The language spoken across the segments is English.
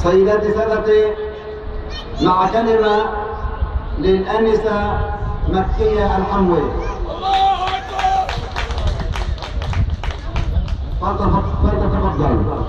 سيداتي سادتي، مع كلمة للأنسة مكية الحموي. فلتتفضل.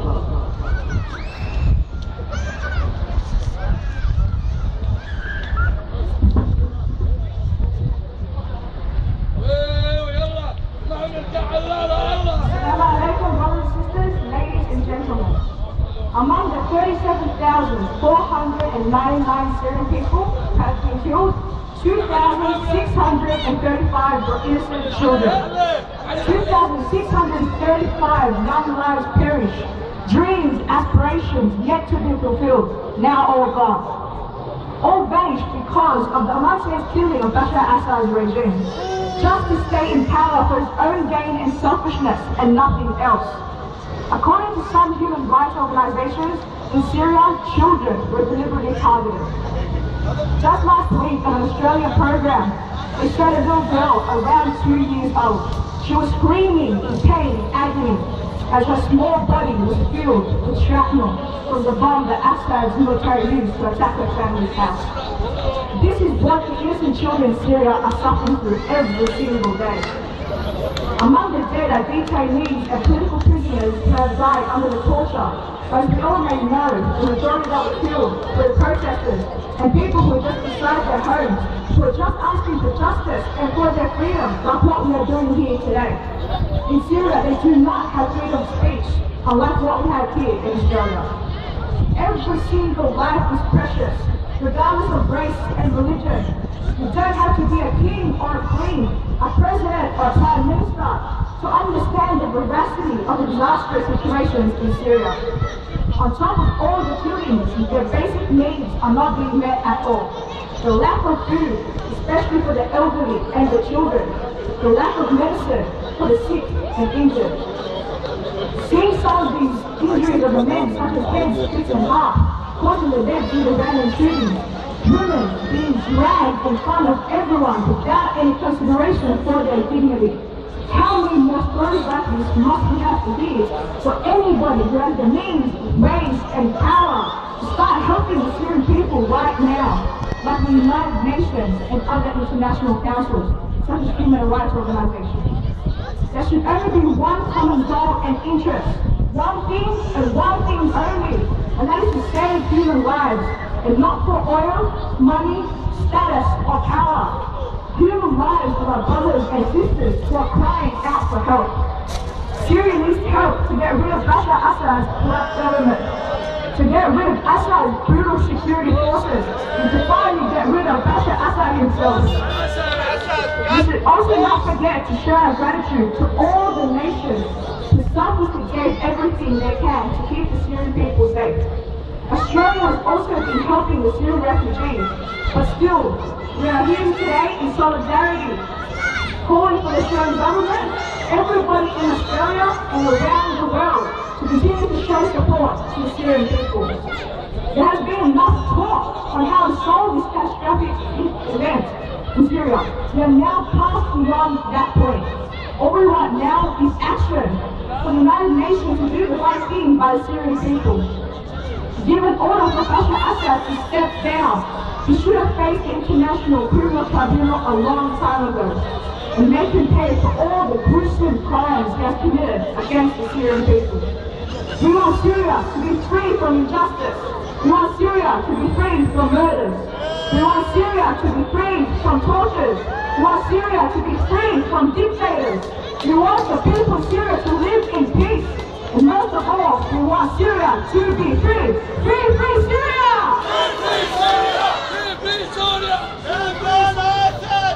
Among the 37,499 Syrian people who have been killed, 2,635 were innocent children. 2,635 young lives perished. Dreams, aspirations yet to be fulfilled, now all gone. All vanished because of the merciless killing of Bashar Assad's regime, just to stay in power for his own gain and selfishness and nothing else. According to some human rights organizations, in Syria, children were deliberately targeted. Just last week on an Australian program, they showed a little girl around 2 years old. She was screaming in pain and agony as her small body was filled with shrapnel from the bomb that Assad's military used to attack her family's house. This is what the innocent children in Syria are suffering through every single day. Among the dead are detainees and political prisoners who have died under the torture. As we all may know, the majority that were killed were the protesters and people who were just beside their homes, who are just asking for justice and for their freedom, like what we are doing here today. In Syria, they do not have freedom of speech, unlike what we have here in Australia. Every single life is precious, regardless of race and religion. You don't have to be a king or a queen, a president or a prime minister to understand the veracity of the disastrous situations in Syria. On top of all the killings, their basic needs are not being met at all. The lack of food, especially for the elderly and the children. The lack of medicine for the sick and injured. Seeing some of these injuries of the men, such as heads split in half, causing the dead due to random shootings. Women being dragged in front of everyone without any consideration for their dignity. How many more stories like this must we have to hear for anybody who has the means, ways, and power to start helping the Syrian people right now, like the United Nations and other international councils, such as human rights organizations. There should only be one common goal and interest, one thing and one thing only, and that is to save human lives, and not for oil, money, status, or power. Human lives of our brothers and sisters who are crying out for help. Syria needs help to get rid of Bashar Assad's corrupt government, to get rid of Assad's brutal security forces, and to finally get rid of Bashar Assad himself. We should also not forget to show our gratitude to all the nations who selflessly gave everything they can to keep the Syrian people safe. Australia has also been helping the Syrian refugees, but still, we are here today in solidarity, calling for the Syrian government, everybody in Australia and around the world to continue to show support to the Syrian people. There has been enough talk on how to solve this catastrophic event in Syria. We are now past beyond that point. All we want now is action for the United Nations to do the right thing by the Syrian people. Given order for Bashar Assad to step down, he should have faced the International Criminal Tribunal a long time ago and make him pay for all the gruesome crimes he has committed against the Syrian people. We want Syria to be free from injustice. We want Syria to be free from murders. We want Syria to be free from tortures. We want Syria to be free from dictators. We want the people of Syria to live in peace. And most of all, we want Syria to be free.